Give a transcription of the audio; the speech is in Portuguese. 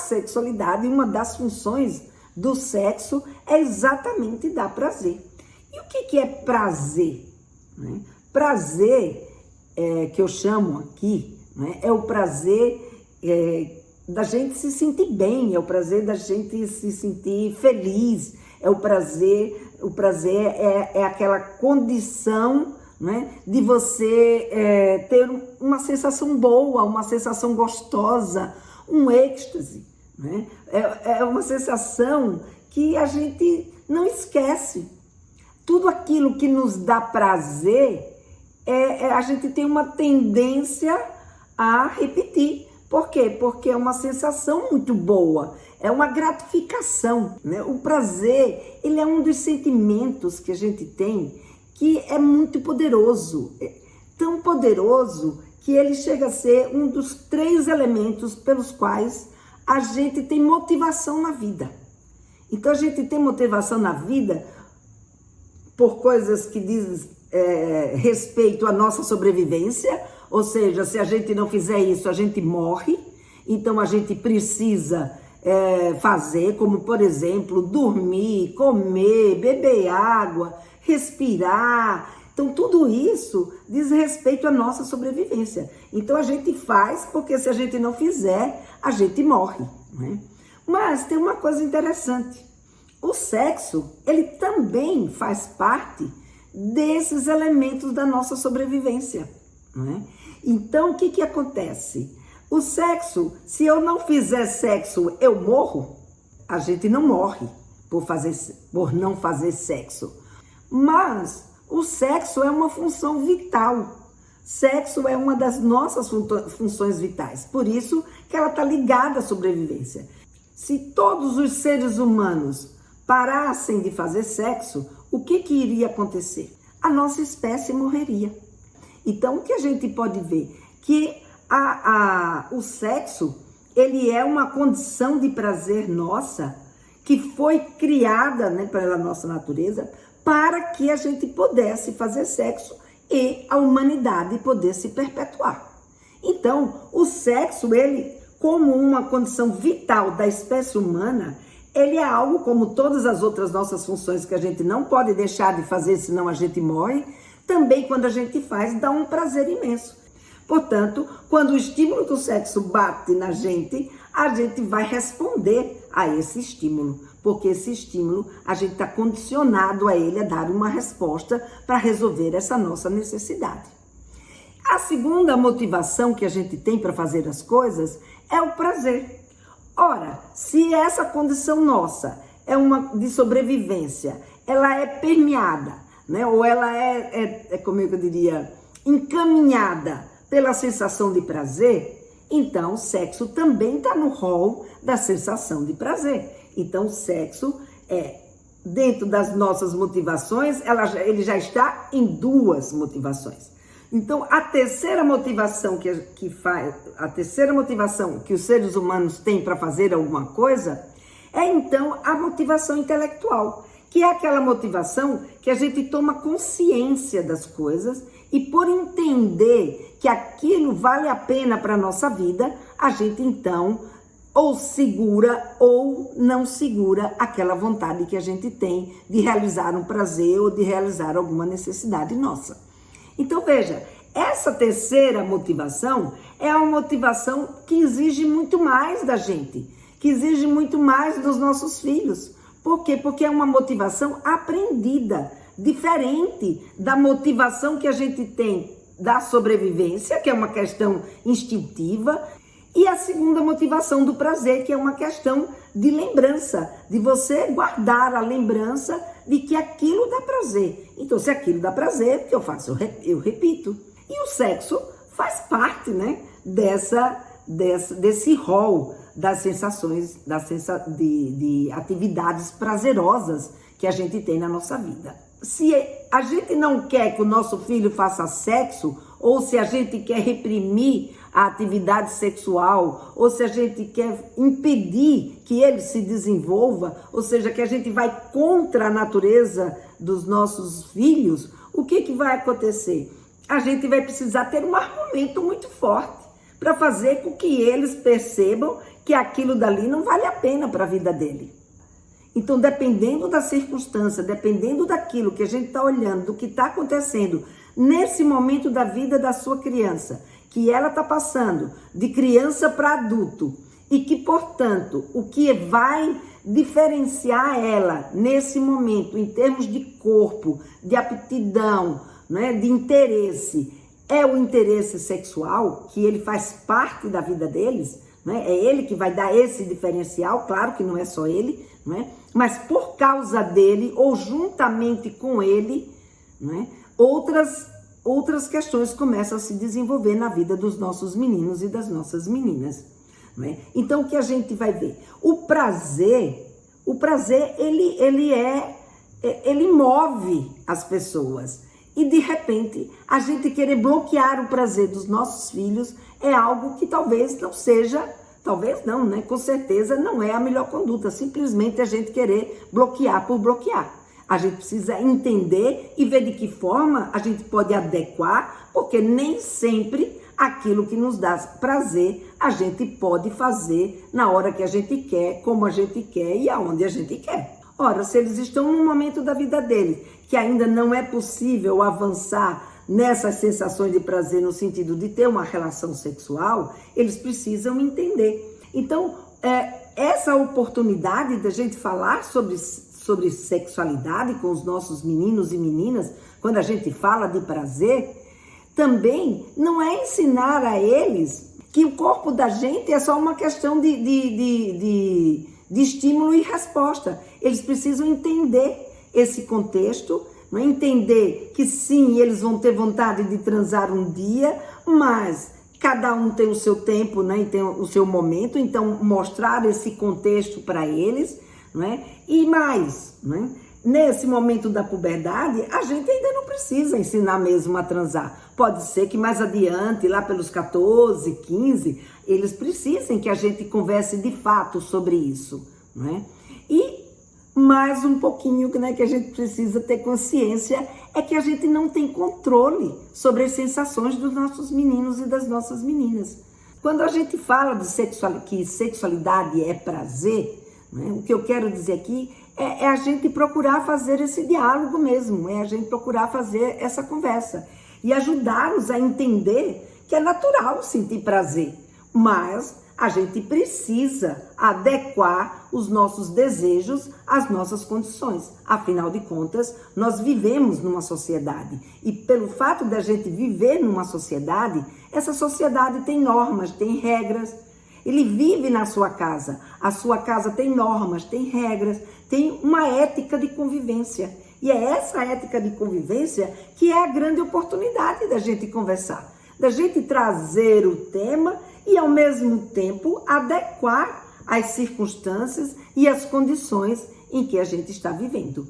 sexualidade, uma das funções do sexo é exatamente dar prazer. E o que é prazer? Né? Prazer, que eu chamo aqui, né, é o prazer da gente se sentir bem, é o prazer da gente se sentir feliz, é o prazer é aquela condição, né, de você ter uma sensação boa, uma sensação gostosa, um êxtase, né? É uma sensação que a gente não esquece. Tudo aquilo que nos dá prazer, a gente tem uma tendência a repetir. Por quê? Porque é uma sensação muito boa, é uma gratificação, né? O prazer, ele é um dos sentimentos que a gente tem que é muito poderoso, tão poderoso que ele chega a ser um dos 3 elementos pelos quais a gente tem motivação na vida. Então a gente tem motivação na vida por coisas que dizem respeito à nossa sobrevivência, ou seja, se a gente não fizer isso, a gente morre, então a gente precisa fazer, como por exemplo, dormir, comer, beber água, respirar. Então tudo isso diz respeito à nossa sobrevivência. Então a gente faz porque se a gente não fizer, a gente morre, né? Mas tem uma coisa interessante. O sexo, ele também faz parte desses elementos da nossa sobrevivência, né? Então o que acontece? O sexo, se eu não fizer sexo, eu morro? A gente não morre por não fazer sexo. Mas o sexo é uma função vital. Sexo é uma das nossas funções vitais. Por isso que ela está ligada à sobrevivência. Se todos os seres humanos parassem de fazer sexo, o que iria acontecer? A nossa espécie morreria. Então, o que a gente pode ver? Que o sexo, ele é uma condição de prazer nossa, que foi criada, né, pela nossa natureza, para que a gente pudesse fazer sexo e a humanidade poder se perpetuar. Então, o sexo, ele, como uma condição vital da espécie humana, ele é algo como todas as outras nossas funções que a gente não pode deixar de fazer, senão a gente morre. Também quando a gente faz, dá um prazer imenso. Portanto, quando o estímulo do sexo bate na gente, a gente vai responder a esse estímulo, porque esse estímulo, a gente está condicionado a ele a dar uma resposta para resolver essa nossa necessidade. A segunda motivação que a gente tem para fazer as coisas é o prazer. Ora, se essa condição nossa é uma de sobrevivência, ela é permeada, né? Ou ela como eu diria, encaminhada pela sensação de prazer, então o sexo também está no rol da sensação de prazer. Então o sexo dentro das nossas motivações, ele já está em 2 motivações. Então a terceira motivação a terceira motivação que os seres humanos têm para fazer alguma coisa é então a motivação intelectual, que é aquela motivação que a gente toma consciência das coisas e por entender que aquilo vale a pena para a nossa vida, a gente então ou segura ou não segura aquela vontade que a gente tem de realizar um prazer ou de realizar alguma necessidade nossa. Então veja, essa terceira motivação é uma motivação que exige muito mais da gente, que exige muito mais dos nossos filhos. Por quê? Porque é uma motivação aprendida, diferente da motivação que a gente tem da sobrevivência, que é uma questão instintiva, e a segunda motivação do prazer, que é uma questão de lembrança, de você guardar a lembrança de que aquilo dá prazer. Então, se aquilo dá prazer, o que eu faço? Eu repito. E o sexo faz parte, né, desse rol das sensações, de atividades prazerosas que a gente tem na nossa vida. Se a gente não quer que o nosso filho faça sexo, ou se a gente quer reprimir a atividade sexual, ou se a gente quer impedir que ele se desenvolva, ou seja, que a gente vai contra a natureza dos nossos filhos, o que vai acontecer? A gente vai precisar ter um argumento muito forte para fazer com que eles percebam que porque aquilo dali não vale a pena para a vida dele. Então, dependendo da circunstância, dependendo daquilo que a gente está olhando, do que está acontecendo nesse momento da vida da sua criança, que ela está passando de criança para adulto, e que, portanto, o que vai diferenciar ela nesse momento, em termos de corpo, de aptidão, né, de interesse, é o interesse sexual, que ele faz parte da vida deles, né? É ele que vai dar esse diferencial, claro que não é só ele, né? Mas por causa dele, ou juntamente com ele, né, outras questões começam a se desenvolver na vida dos nossos meninos e das nossas meninas. Né? Então, o que a gente vai ver? O prazer ele move as pessoas. E, de repente, a gente querer bloquear o prazer dos nossos filhos é algo que talvez não seja, talvez não, né? Com certeza não é a melhor conduta. Simplesmente a gente querer bloquear por bloquear. A gente precisa entender e ver de que forma a gente pode adequar, porque nem sempre aquilo que nos dá prazer a gente pode fazer na hora que a gente quer, como a gente quer e aonde a gente quer. Ora, se eles estão num momento da vida deles que ainda não é possível avançar nessas sensações de prazer no sentido de ter uma relação sexual, eles precisam entender. Então, essa oportunidade da gente falar sobre sexualidade com os nossos meninos e meninas, quando a gente fala de prazer, também não é ensinar a eles que o corpo da gente é só uma questão de estímulo e resposta. Eles precisam entender esse contexto, não é? Entender que sim, eles vão ter vontade de transar um dia, mas cada um tem o seu tempo, né? E tem o seu momento, então mostrar esse contexto para eles, não é? E mais, não é? Nesse momento da puberdade, a gente ainda não precisa ensinar mesmo a transar. Pode ser que mais adiante, lá pelos 14, 15, eles precisem que a gente converse de fato sobre isso, não é? E mais um pouquinho, né, que a gente precisa ter consciência é que a gente não tem controle sobre as sensações dos nossos meninos e das nossas meninas. Quando a gente fala de que sexualidade é prazer, né, o que eu quero dizer aqui é a gente procurar fazer esse diálogo mesmo, é a gente procurar fazer essa conversa e ajudá-los a entender que é natural sentir prazer, mas a gente precisa adequar os nossos desejos às nossas condições. Afinal de contas, nós vivemos numa sociedade e pelo fato de a gente viver numa sociedade, essa sociedade tem normas, tem regras. Ele vive na sua casa, a sua casa tem normas, tem regras, tem uma ética de convivência. E é essa ética de convivência que é a grande oportunidade da gente conversar, da gente trazer o tema e, ao mesmo tempo, adequar as circunstâncias e as condições em que a gente está vivendo.